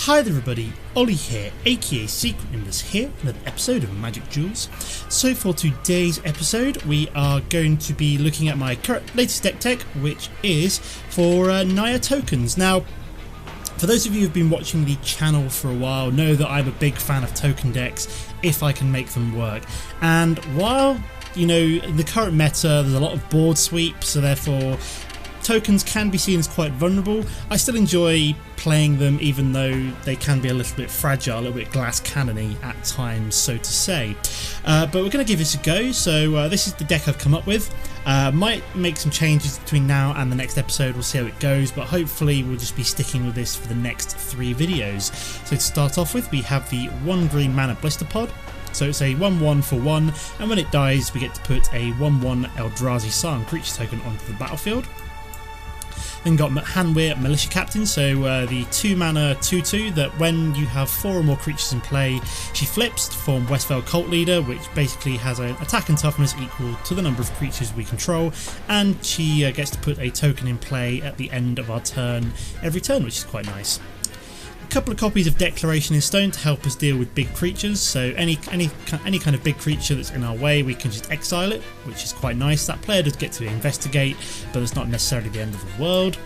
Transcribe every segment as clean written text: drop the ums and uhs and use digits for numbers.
Hi there everybody, Ollie here, aka Secret Nimbus here, another episode of Magic Duels. So for today's episode we are going to be looking at my latest deck tech, which is for Naya tokens. Now, for those of you who have been watching the channel for a while know that I'm a big fan of token decks if I can make them work. And while, you know, in the current meta there's a lot of board sweep, so therefore tokens can be seen as quite vulnerable, I still enjoy playing them even though they can be a little bit fragile, a little bit glass cannony at times, so to say. But we're going to give this a go, so this is the deck I've come up with. Might make some changes between now and the next episode, we'll see how it goes, but hopefully we'll just be sticking with this for the next 3 videos. So to start off with, we have the 1 green mana Blisterpod. So it's a 1/1 for 1, and when it dies we get to put a 1/1 Eldrazi Scion creature token onto the battlefield. Then got Hanweir, Militia Captain, so the 2 mana 2/2 that when you have 4 or more creatures in play, she flips to form Westvale Cult Leader, which basically has an attack and toughness equal to the number of creatures we control, and she gets to put a token in play at the end of our turn every turn, which is quite nice. A couple of copies of Declaration in Stone to help us deal with big creatures, so any kind of big creature that's in our way we can just exile it, which is quite nice. That player does get to investigate, but it's not necessarily the end of the world.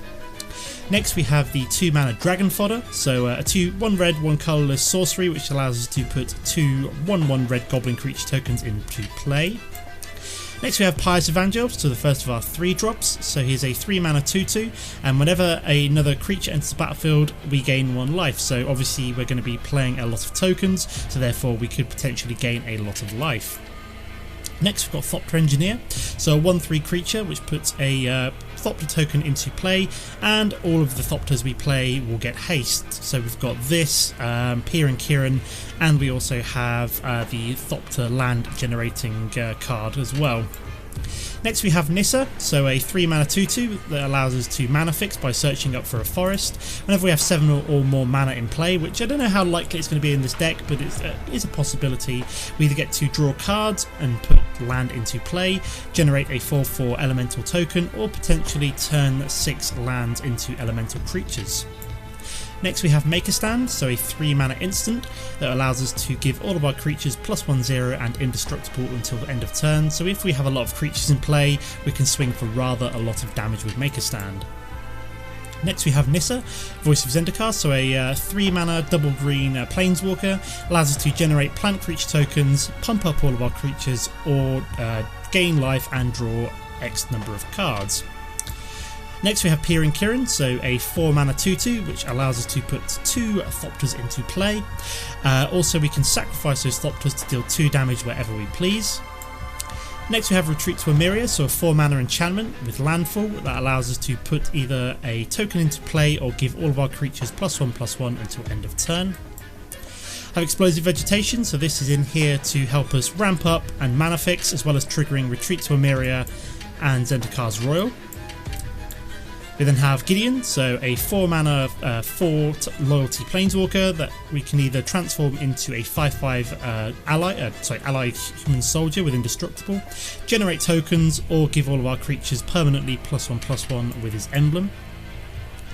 Next we have the 2 mana Dragon Fodder, so a 1 red 1 colourless sorcery which allows us to put 2 1/1 red goblin creature tokens into play. Next we have Pious Evangel, so the first of our 3 drops, so he's a 3 mana 2/2, and whenever another creature enters the battlefield we gain 1 life, so obviously we're going to be playing a lot of tokens, so therefore we could potentially gain a lot of life. Next we've got Thopter Engineer, so a 1/3 creature which puts a Thopter token into play, and all of the Thopters we play will get haste. So we've got this, Pia and Kiran, and we also have the Thopter land generating card as well. Next we have Nissa, so a 3 mana 2/2 that allows us to mana fix by searching up for a forest. Whenever we have 7 or more mana in play, which I don't know how likely it's going to be in this deck, but it is a possibility, we either get to draw cards and put land into play, generate a 4/4 elemental token, or potentially turn 6 lands into elemental creatures. Next we have Make a Stand, so a 3 mana instant that allows us to give all of our creatures +1/0 and indestructible until the end of turn, so if we have a lot of creatures in play we can swing for rather a lot of damage with Make a Stand. Next we have Nissa, Voice of Zendikar, so a 3 mana double green Planeswalker, allows us to generate plant creature tokens, pump up all of our creatures, or gain life and draw X number of cards. Next we have Pia and Kiran, so a 4 mana 2/2 which allows us to put 2 Thopters into play. Also we can sacrifice those Thopters to deal 2 damage wherever we please. Next we have Retreat to Emeria, so a 4 mana enchantment with landfall that allows us to put either a token into play or give all of our creatures +1/+1 until end of turn. Have Explosive Vegetation, so this is in here to help us ramp up and mana fix, as well as triggering Retreat to Emeria and Zendikar's Roil. We then have Gideon, so a 4 mana 4 loyalty Planeswalker that we can either transform into a 5/5 allied human soldier with indestructible, generate tokens, or give all of our creatures permanently +1/+1 with his emblem.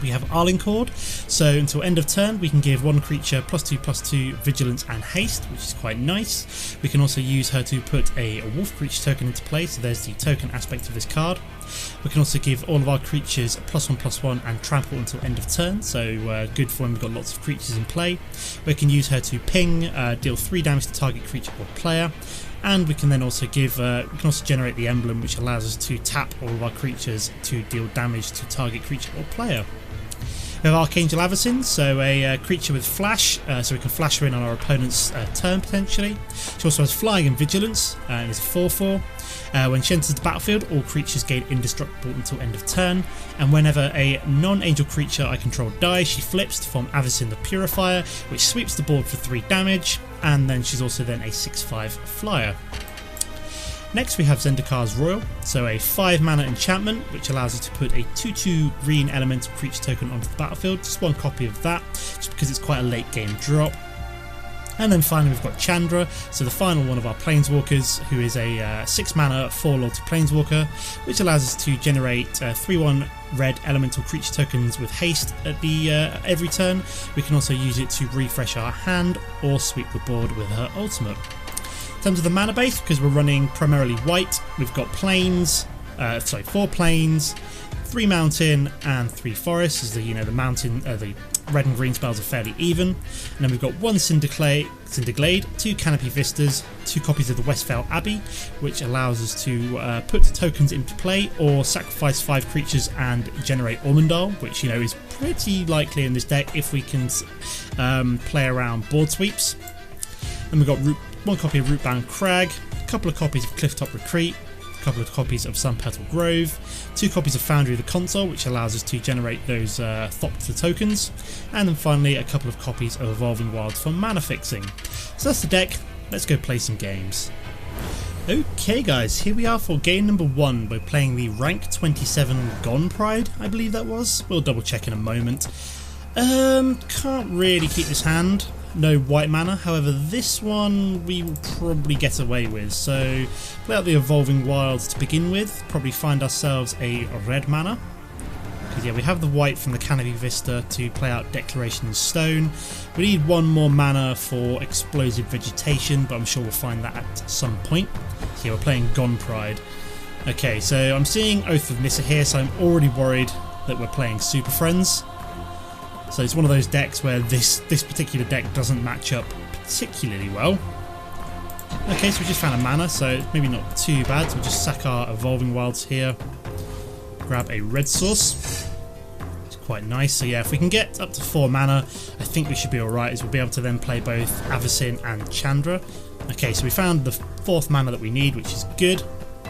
We have Arlinn Kord, so until end of turn we can give 1 creature +2/+2 vigilance and haste, which is quite nice. We can also use her to put a wolf creature token into play, so there's the token aspect of this card. We can also give all of our creatures +1/+1 and trample until end of turn, so good for when we've got lots of creatures in play. We can use her to ping, deal 3 damage to target creature or player, and we can then also give we can also generate the emblem, which allows us to tap all of our creatures to deal damage to target creature or player. We have Archangel Avacyn, so a creature with flash, so we can flash her in on our opponent's turn potentially. She also has flying and vigilance, and is a 4/4. When she enters the battlefield, all creatures gain indestructible until end of turn, and whenever a non-angel creature I control dies, she flips to form Avacyn the Purifier, which sweeps the board for 3 damage, and then she's also then a 6/5 flyer. Next we have Zendikar's Roil, so a 5 mana enchantment which allows us to put a 2/2 green elemental creature token onto the battlefield, just 1 copy of that, just because it's quite a late game drop. And then finally we've got Chandra, so the final one of our Planeswalkers, who is a 6 mana 4 loyalty Planeswalker, which allows us to generate 3/1 red elemental creature tokens with haste at the every turn. We can also use it to refresh our hand or sweep the board with her ultimate. In terms of the mana base, because we're running primarily white, we've got 4 plains, 3 mountain and 3 forests, as the mountain, the red and green spells are fairly even. And then we've got 1 Cinder Glade, 2 Canopy Vistas, 2 copies of the Westvale Abbey, which allows us to put tokens into play or sacrifice 5 creatures and generate Ormondal, which is pretty likely in this deck if we can play around board sweeps. And we've got 1 copy of Rootbound Crag, a couple of copies of Clifftop Retreat, couple of copies of Sunpetal Grove, 2 copies of Foundry the Consul, which allows us to generate those Thopter tokens, and then finally a couple of copies of Evolving Wilds for mana fixing. So that's the deck, let's go play some games. Okay guys, here we are for game number 1 by playing the rank 27 Gone Pride, I believe that was. We'll double check in a moment. Can't really keep this hand. No white mana, however this one we will probably get away with, so play out the Evolving Wilds to begin with, probably find ourselves a red mana, because yeah, we have the white from the Canopy Vista to play out Declaration in Stone. We need 1 more mana for Explosive Vegetation, but I'm sure we'll find that at some point. So yeah, we're playing Gone Pride. Okay, so I'm seeing Oath of Nissa here, so I'm already worried that we're playing Super Friends. So it's one of those decks where this particular deck doesn't match up particularly well. Okay, so we just found a mana, so maybe not too bad. So we'll just sack our Evolving Wilds here. Grab a red source. It's quite nice. So yeah, if we can get up to 4 mana, I think we should be alright, as we'll be able to then play both Avacyn and Chandra. Okay, so we found the 4th mana that we need, which is good,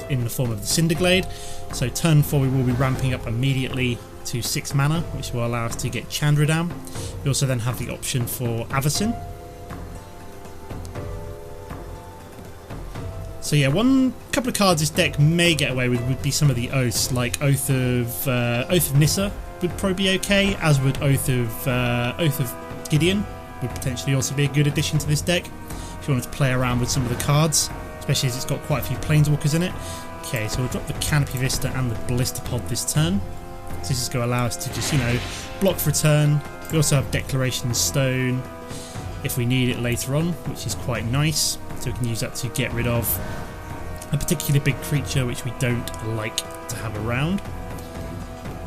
in the form of the Cinder Glade. So turn 4 we will be ramping up immediately to 6 mana, which will allow us to get Chandra down. We also then have the option for Avacyn. So yeah, couple of cards this deck may get away with would be some of the oaths, like Oath of Nissa would probably be okay, as would Oath of Gideon would potentially also be a good addition to this deck if you wanted to play around with some of the cards, especially as it's got quite a few Planeswalkers in it. Okay, so we'll drop the Canopy Vista and the Blisterpod this turn. So this is going to allow us to just, block for a turn. We also have Declaration in Stone if we need it later on, which is quite nice. So we can use that to get rid of a particularly big creature which we don't like to have around.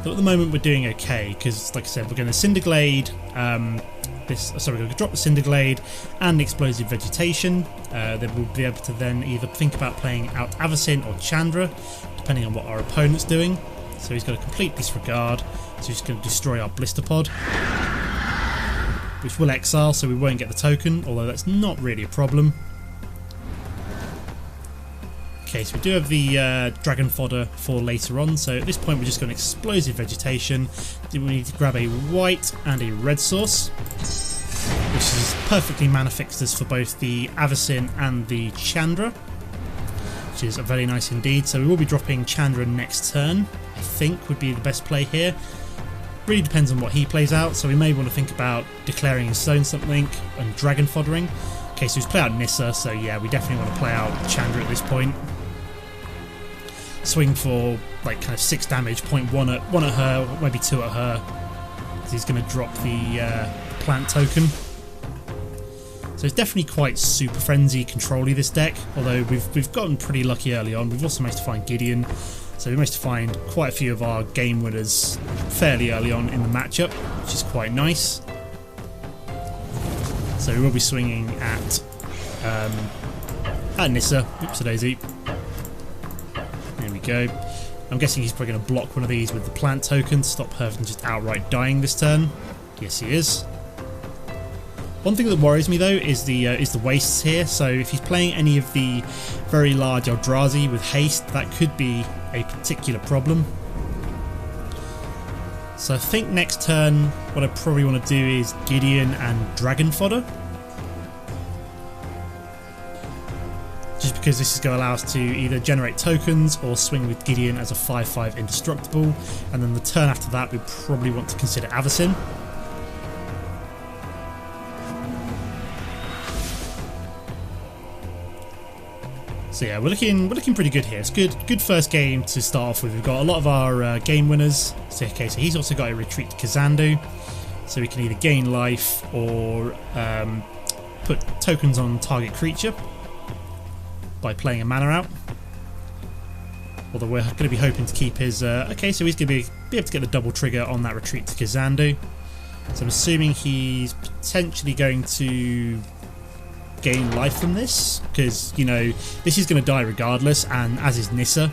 But at the moment we're doing okay, because like I said, we're going to Cinder Glade, we're going to drop the Cinder Glade and Explosive Vegetation. Then we'll be able to then either think about playing out Avacyn or Chandra, depending on what our opponent's doing. So he's got a complete disregard, so he's going to destroy our Blisterpod, which will exile, so we won't get the token, although that's not really a problem. Okay, so we do have the Dragon Fodder for later on, so at this point we're just going to Explosive Vegetation. We need to grab a white and a red source, which is perfectly mana fixed us for both the Avacyn and the Chandra, which is very nice indeed. So we will be dropping Chandra next turn, I think would be the best play here. Really depends on what he plays out, so we may want to think about declaring in stone something and Dragon Foddering. Okay, so he's play out Nissa, so yeah, we definitely want to play out Chandra at this point. Swing for like kind of 6 damage, point one at her, maybe 2 at her, because he's going to drop the plant token. So it's definitely quite super frenzy control-y, this deck, although we've gotten pretty lucky early on. We've also managed to find Gideon, so we managed to find quite a few of our game winners fairly early on in the matchup, which is quite nice. So we will be swinging at Nissa. Oops, a daisy. There we go. I'm guessing he's probably going to block one of these with the plant token to stop her from just outright dying this turn. Yes, he is. One thing that worries me though is the wastes here. So if he's playing any of the very large Eldrazi with haste, that could be a particular problem. So I think next turn what I probably want to do is Gideon and Dragon Fodder, just because this is going to allow us to either generate tokens or swing with Gideon as a 5/5 indestructible, and then the turn after that we probably want to consider Avacyn. So yeah, we're looking pretty good here. It's good first game to start off with. We've got a lot of our game winners. So, okay, so he's also got a retreat to Kazandu, so we can either gain life or put tokens on target creature by playing a mana out. Although we're going to be hoping to keep his... okay, so he's going to be able to get the double trigger on that retreat to Kazandu. So I'm assuming he's potentially going to gain life from this, because, you know, this is going to die regardless, and as is Nissa.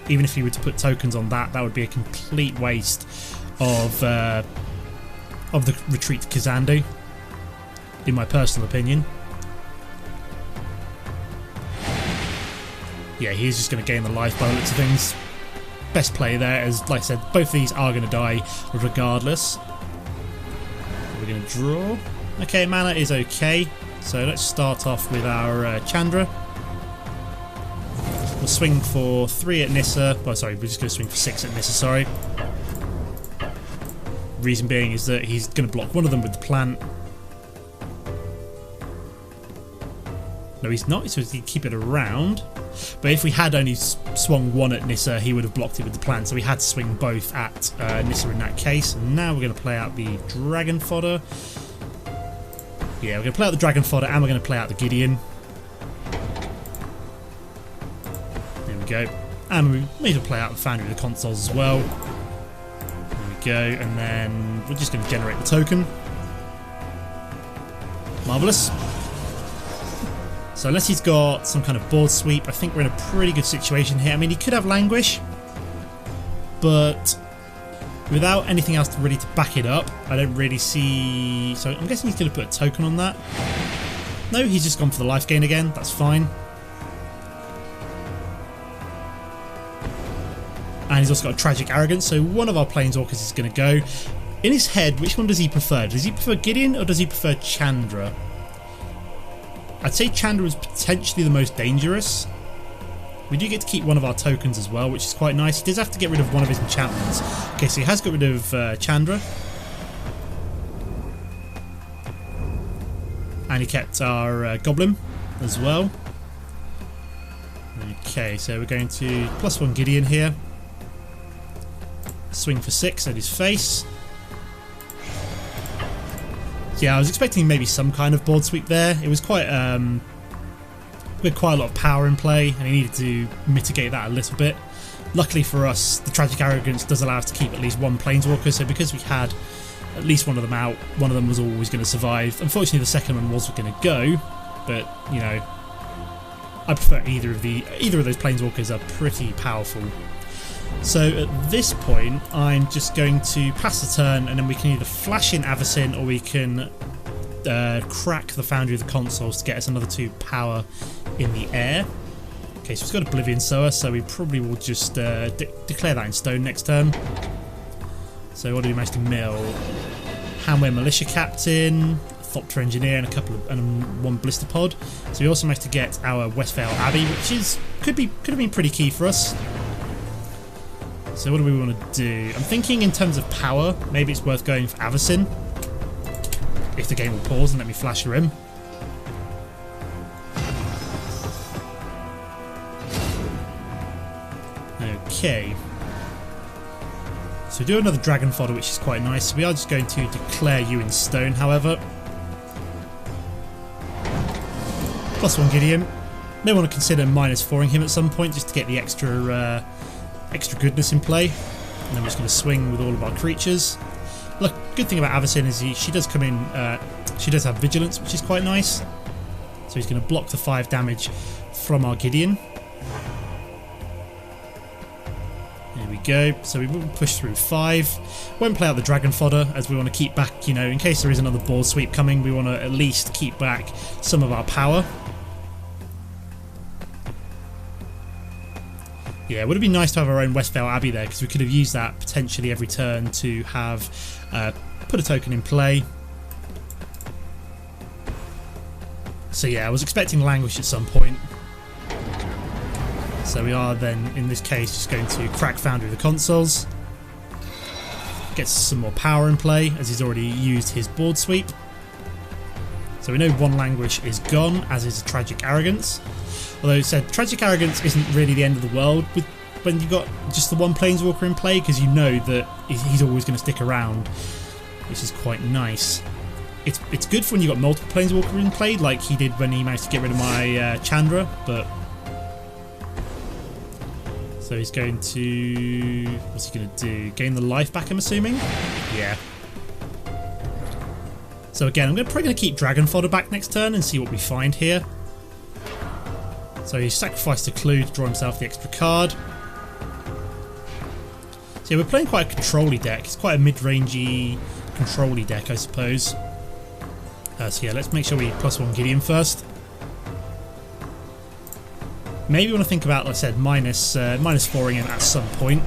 Even if he were to put tokens on that, that would be a complete waste of the retreat to Kazandu, in my personal opinion. Yeah, he's just going to gain the life by the looks of things. Best play there, as like I said, both of these are going to die regardless. We're going to draw. Okay, mana is okay. So let's start off with our Chandra. We'll swing for 3 at Nissa. Well, sorry, we're just going to swing for 6 at Nissa, sorry. Reason being is that he's going to block one of them with the plant. No, he's not, so he can keep it around. But if we had only swung 1 at Nissa, he would have blocked it with the plant. So we had to swing both at Nissa in that case. And now we're going to play out the Dragon Fodder. Yeah, we're going to play out the Dragon Fodder and we're going to play out the Gideon. There we go. And we need to play out the Foundry of the Consuls as well. There we go. And then we're just going to generate the token. Marvellous. So unless he's got some kind of board sweep, I think we're in a pretty good situation here. I mean, he could have Languish, but without anything else really to back it up, I don't really see... So I'm guessing he's going to put a token on that. No, he's just gone for the life gain again. That's fine. And he's also got a Tragic Arrogance, so one of our Planeswalkers is going to go. In his head, which one does he prefer? Does he prefer Gideon or does he prefer Chandra? I'd say Chandra is potentially the most dangerous. We do get to keep one of our tokens as well, which is quite nice. He does have to get rid of one of his enchantments. Okay, so he has got rid of Chandra. And he kept our Goblin as well. Okay, so we're going to +1 Gideon here. Swing for 6 at his face. Yeah, I was expecting maybe some kind of board sweep there. It was quite, we had quite a lot of power in play, and he needed to mitigate that a little bit. Luckily for us, the Tragic Arrogance does allow us to keep at least one Planeswalker, so because we had at least one of them out, one of them was always going to survive. Unfortunately, the second one was going to go, but, you know, I prefer either of those Planeswalkers are pretty powerful. So at this point, I'm just going to pass the turn, and then we can either flash in Avacyn or we can crack the Foundry of the Consuls to get us another 2 power in the air. Okay, so we've got Oblivion Sower, so we probably will just declare that in stone next turn. So what do we manage to mill? Hanweir Militia Captain, Thopter Engineer, and one Blisterpod. So we also managed to get our Westvale Abbey, which could have been pretty key for us. So what do we want to do? I'm thinking in terms of power, maybe it's worth going for Avacyn. If the game will pause and let me flash her in. Okay. So we do another Dragon Fodder, which is quite nice. We are just going to declare you in stone, however. +1 Gideon. May want to consider -4ing him at some point just to get the extra goodness in play. And then we're just going to swing with all of our creatures. Look, good thing about Avacyn is she does come in, she does have Vigilance, which is quite nice. So he's going to block the 5 damage from our Gideon. There we go. So we will push through 5. Won't play out the Dragon Fodder, as we want to keep back, you know, in case there is another board sweep coming, we want to at least keep back some of our power. Yeah, it would have been nice to have our own Westvale Abbey there, because we could have used that potentially every turn to have put a token in play. So yeah, I was expecting Languish at some point. So we are then, in this case, just going to crack Foundry of the Consuls. Gets some more power in play, as he's already used his board sweep. So we know one languish is gone, as is Tragic Arrogance. Although it said Tragic Arrogance isn't really the end of the world when you've got just the one Planeswalker in play, because you know that he's always going to stick around, which is quite nice. It's good for when you've got multiple Planeswalker in play, like he did when he managed to get rid of my Chandra, but... So he's going to... What's he going to do? Gain the life back, I'm assuming? Yeah. So again, I'm probably going to keep Dragon Fodder back next turn and see what we find here. So he sacrificed a clue to draw himself the extra card. So yeah, we're playing quite a control-y deck. It's quite a mid-rangey control-y deck, I suppose. So yeah, let's make sure we +1 Gideon first. Maybe want to think about, like I said, minus 4ing him at some point.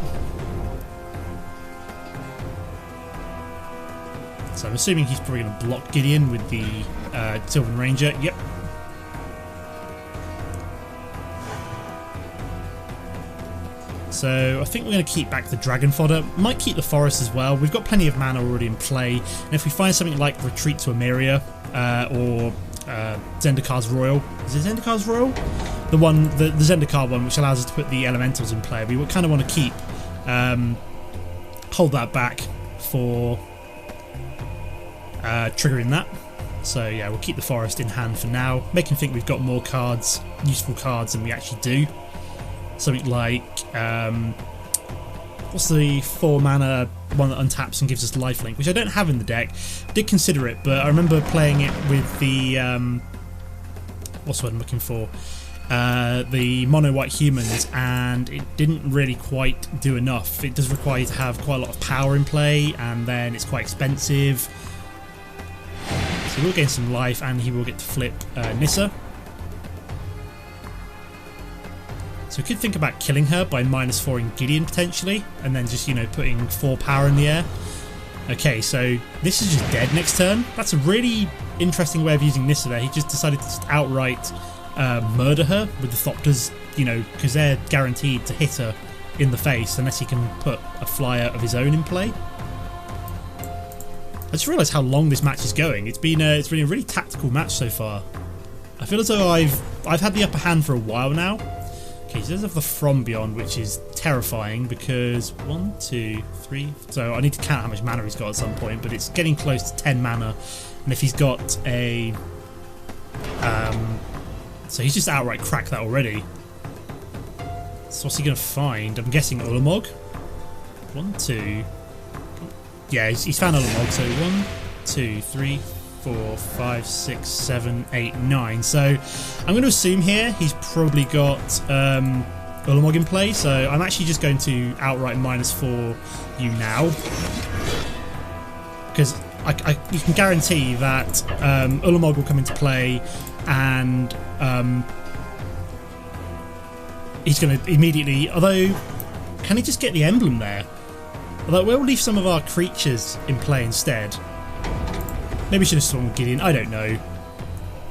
So I'm assuming he's probably going to block Gideon with the Sylvan Ranger. Yep. So I think we're going to keep back the Dragon Fodder. Might keep the Forest as well. We've got plenty of mana already in play. And if we find something like Retreat to Emeria or Zendikar's Roil. Is it Zendikar's Roil? The Zendikar one, which allows us to put the Elementals in play. We would kind of want to keep... hold that back for triggering that. So yeah, we'll keep the Forest in hand for now. Make him think we've got more cards, useful cards, than we actually do. Something like, what's the 4 mana one that untaps and gives us lifelink, which I don't have in the deck. I did consider it, but I remember playing it with the, what's what I'm looking for? The mono white humans, and it didn't really quite do enough. It does require you to have quite a lot of power in play, and then it's quite expensive. So we'll gain some life, and he will get to flip Nissa. So we could think about killing her by -4ing Gideon potentially, and then just, you know, putting 4 power in the air. Okay, so this is just dead next turn. That's a really interesting way of using Nissa there. He just decided to just outright murder her with the Thopters, you know, because they're guaranteed to hit her in the face unless he can put a flyer of his own in play. I just realised how long this match is going. It's been a really tactical match so far. I feel as though I've had the upper hand for a while now. Okay, so there's the From Beyond, which is terrifying because 1, 2, 3. So I need to count how much mana he's got at some point, but it's getting close to 10 mana. And if he's got a, so he's just outright cracked that already. So what's he gonna find? I'm guessing Ulamog. 1, 2. Yeah, he's found Ulamog. So 1, 2, 3, 4, 5, 6, 7, 8, 9. So I'm going to assume here he's probably got Ulamog in play. So I'm actually just going to outright -4 you now, because you can guarantee that Ulamog will come into play, and he's going to immediately. Although, can he just get the emblem there? Although we'll leave some of our creatures in play instead. Maybe we should have swung with Gideon, I don't know.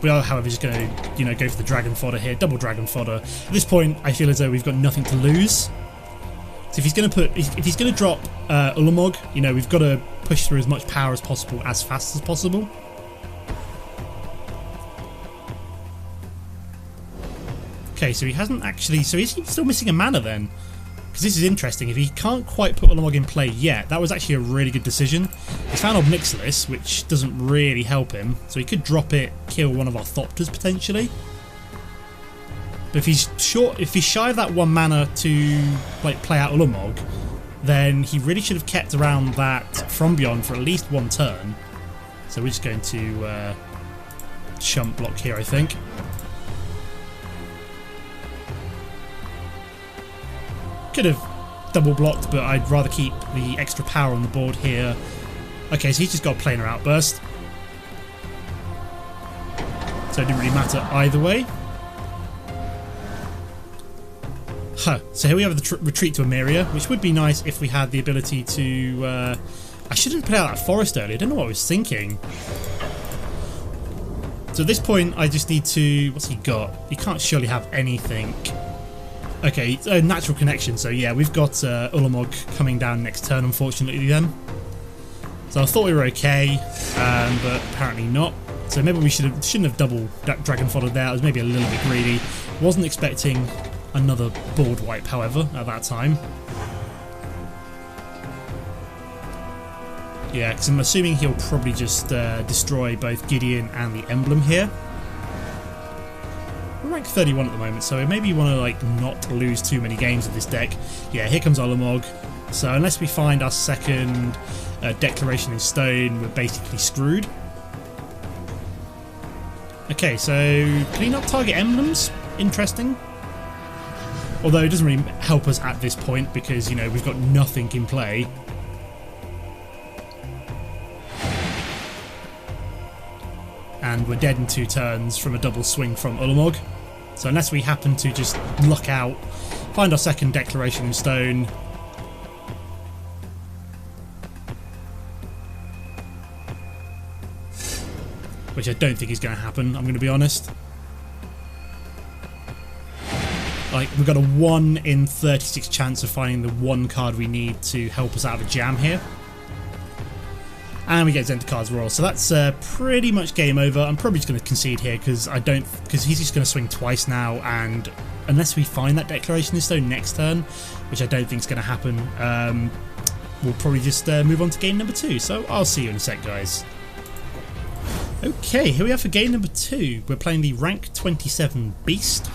We are, however, just going to, you know, go for the Dragon Fodder here, double Dragon Fodder. At this point, I feel as though we've got nothing to lose. So if he's going to drop Ulamog, you know, we've got to push through as much power as possible, as fast as possible. Okay, so he hasn't actually, so is he still missing a mana then? Because this is interesting. If he can't quite put Ulamog in play yet, that was actually a really good decision. He's found Obnixilis, which doesn't really help him, so he could drop it, kill one of our Thopters potentially. But if he's shy of that 1 mana to like play out Ulamog, then he really should have kept around that From Beyond for at least 1 turn. So we're just going to chump block here, I think. Could have double blocked, but I'd rather keep the extra power on the board here. Okay, so he's just got a planar outburst, so it didn't really matter either way. Huh. So here we have the retreat to Emeria, which would be nice if we had the ability to... I shouldn't put out that forest earlier. I don't know what I was thinking. So at this point, I just need to... What's he got? He can't surely have anything... Okay, natural connection, so yeah, we've got Ulamog coming down next turn, unfortunately, then. So I thought we were okay, but apparently not. So maybe we shouldn't have double Dragon Fodder there. I was maybe a little bit greedy. Wasn't expecting another board wipe, however, at that time. Yeah, because I'm assuming he'll probably just destroy both Gideon and the emblem here. We're rank 31 at the moment, so maybe you want to like not lose too many games with this deck. Yeah, here comes Ulamog. So unless we find our second Declaration in Stone, we're basically screwed. Okay, so clean up target emblems. Interesting. Although it doesn't really help us at this point because, you know, we've got nothing in play. And we're dead in 2 turns from a double swing from Ulamog. So unless we happen to just luck out, find our second Declaration in Stone. Which I don't think is going to happen, I'm going to be honest. Like, we've got a 1 in 36 chance of finding the 1 card we need to help us out of a jam here. And we get Zendikar's Roil, so that's pretty much game over. I'm probably just going to concede here because he's just going to swing twice now, and unless we find that Declaration in Stone next turn, which I don't think is going to happen, we'll probably just move on to game number 2. So I'll see you in a sec, guys. Okay, here we are for game number 2. We're playing the rank 27 Beast.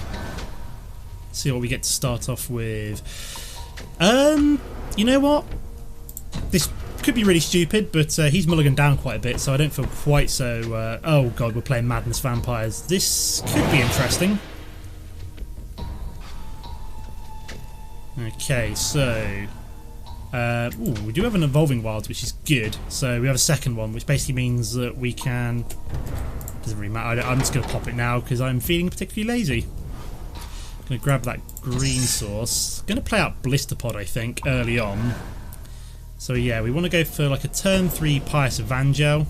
See what we get to start off with. You know what? This could be really stupid, but he's mulliganed down quite a bit, so I don't feel quite so... oh god, we're playing Madness Vampires. This could be interesting. Okay, so... ooh, we do have an Evolving Wilds, which is good. So we have a second one, which basically means that we can... Doesn't really matter. I'm just going to pop it now because I'm feeling particularly lazy. Going to grab that green source. Going to play out Blisterpod, I think, early on. So yeah, we want to go for like a turn 3 Pious Evangel.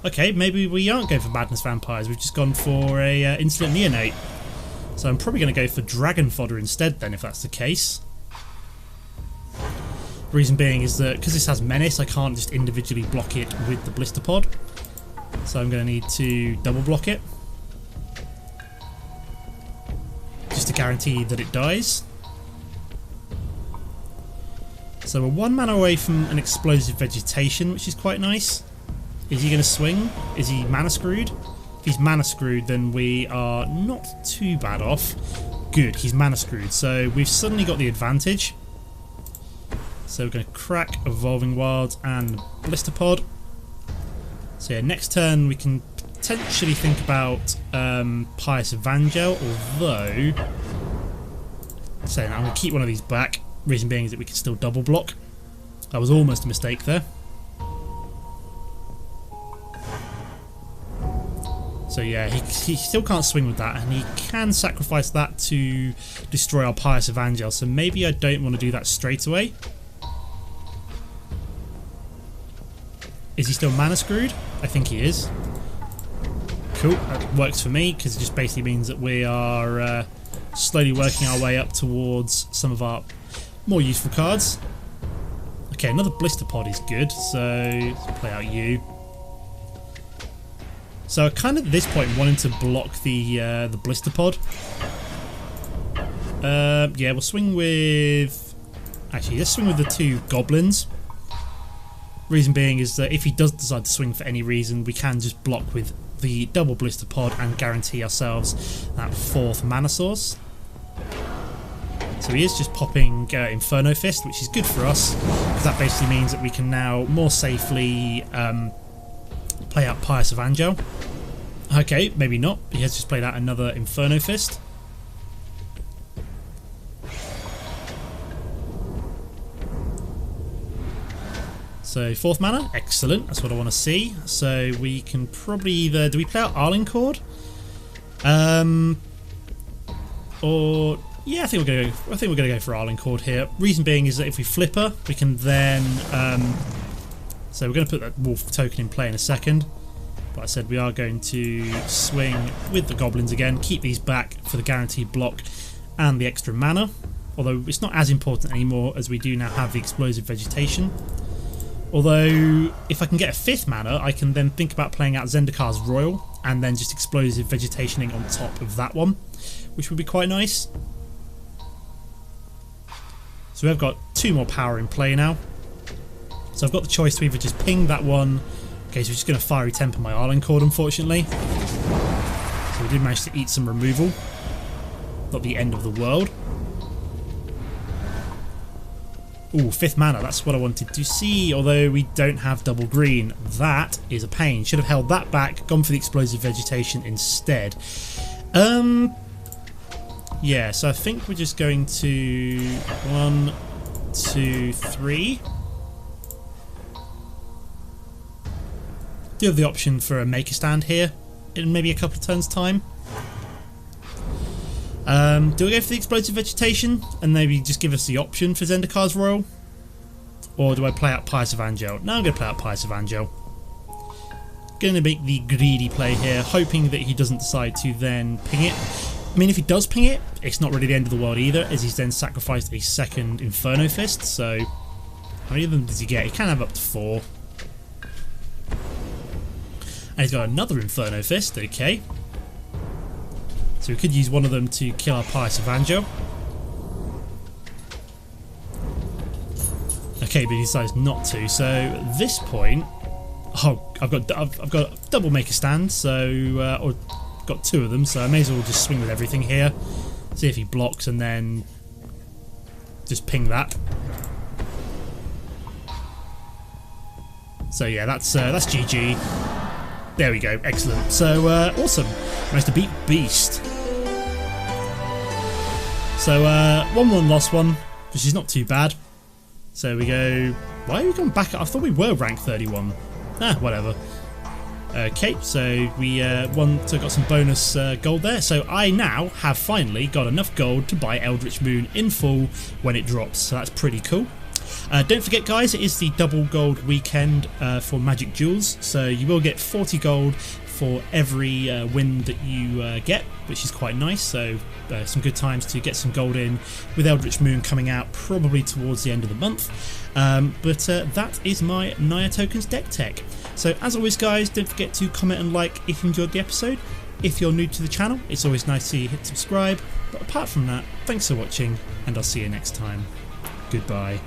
Okay, maybe we aren't going for Madness Vampires. We've just gone for a Insolent Neonate. So I'm probably going to go for Dragon Fodder instead then, if that's the case. Reason being is that because this has Menace, I can't just individually block it with the Blisterpod. So I'm going to need to double block it. Just to guarantee that it dies. So we're 1 mana away from an Explosive Vegetation, which is quite nice. Is he going to swing? Is he mana screwed? If he's mana screwed, then we are not too bad off. Good, he's mana screwed. So we've suddenly got the advantage. So we're going to crack Evolving Wilds and Blisterpod. So yeah, next turn we can potentially think about Pious Evangel, although... So I'm going to keep one of these back. Reason being is that we can still double block. That was almost a mistake there. So yeah, he still can't swing with that, and he can sacrifice that to destroy our Pious Evangel, so maybe I don't want to do that straight away. Is he still mana screwed? I think he is. Cool, that works for me, because it just basically means that we are slowly working our way up towards some of our more useful cards. Okay, another Blisterpod is good, so let's play out you. So I kind of at this point wanted to block the Blisterpod. Yeah, we'll swing with... Actually, let's swing with the 2 goblins. Reason being is that if he does decide to swing for any reason, we can just block with the double Blisterpod and guarantee ourselves that 4th mana source. So he is just popping Inferno Fist, which is good for us, because that basically means that we can now more safely play out Pious Evangel. Okay, maybe not. He has just played out another Inferno Fist. So 4th mana, excellent. That's what I want to see. So we can probably either... Do we play out Arlinn Kord? Or... Yeah, I think we're gonna go for Arlinn Kord here. Reason being is that if we flip her, we can then... so we're going to put that wolf token in play in a second. But I said we are going to swing with the goblins again, keep these back for the guaranteed block and the extra mana. Although it's not as important anymore as we do now have the Explosive Vegetation. Although, if I can get a 5th mana, I can then think about playing out Zendikar's Roil and then just Explosive Vegetationing on top of that one, which would be quite nice. So we've got 2 more power in play now. So I've got the choice to either just ping that one. Okay, so we're just going to Fiery Temper my Arlinn Kord, unfortunately. So we did manage to eat some removal. Not the end of the world. Ooh, 5th mana, that's what I wanted to see, although we don't have double green. That is a pain. Should have held that back, gone for the Explosive Vegetation instead. Yeah, so I think we're just going to 1, 2, 3. Do have the option for a Make a Stand here in maybe a couple of turns' time. Do we go for the Explosive Vegetation and maybe just give us the option for Zendikar's Roil? Or do I play out Pious Evangel? No, I'm going to play out Pious Evangel. Going to make the greedy play here, hoping that he doesn't decide to then ping it. I mean, if he does ping it, it's not really the end of the world either, as he's then sacrificed a 2nd Inferno Fist, so how many of them does he get? He can have up to 4. And he's got another Inferno Fist, okay. So we could use one of them to kill our Pious Evangel. Okay, but he decides not to. So at this point, oh, I've got double Make a Stand, so or got 2 of them, so I may as well just swing with everything here. See if he blocks and then just ping that. So yeah, that's GG. There we go, excellent. So awesome, managed to beat Beast. So 1-1 lost one, which is not too bad. So we go. Why are we going back? I thought we were rank 31. Ah, whatever. Okay, so we so got some bonus gold there. So I now have finally got enough gold to buy Eldritch Moon in full when it drops. So that's pretty cool. Don't forget, guys, it is the double gold weekend for Magic Duels. So you will get 40 gold for every win that you get, which is quite nice. So some good times to get some gold in with Eldritch Moon coming out probably towards the end of the month. But that is my Naya Tokens deck tech. So as always, guys, don't forget to comment and like if you enjoyed the episode. If you're new to the channel, it's always nice to see you hit subscribe. But apart from that, thanks for watching, and I'll see you next time. Goodbye.